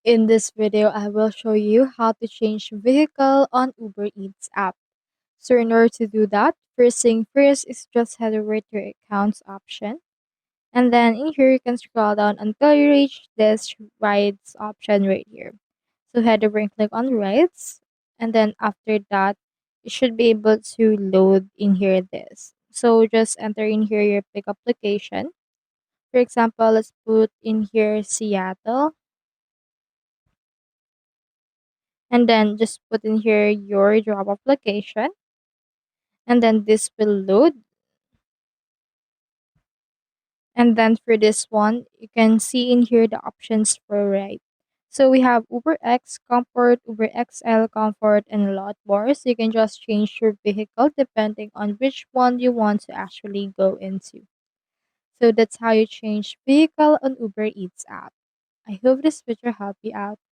In this video, I will show you how to change vehicle on Uber Eats app. So in order to do that, first thing first is just head over to your accounts option. And then in here, you can scroll down until you reach this rides option right here. So head over and click on rides. And then after that, you should be able to load in here this. So just enter in here your pickup location. For example, let's put in here Seattle. And then just put in here your drop off location, and then this will load. And then for this one, you can see in here the options for ride. So we have Uber X Comfort, Uber XL Comfort, and a lot more. So you can just change your vehicle depending on which one you want to actually go into. So that's how you change vehicle on Uber Eats app. I hope this video helped you out.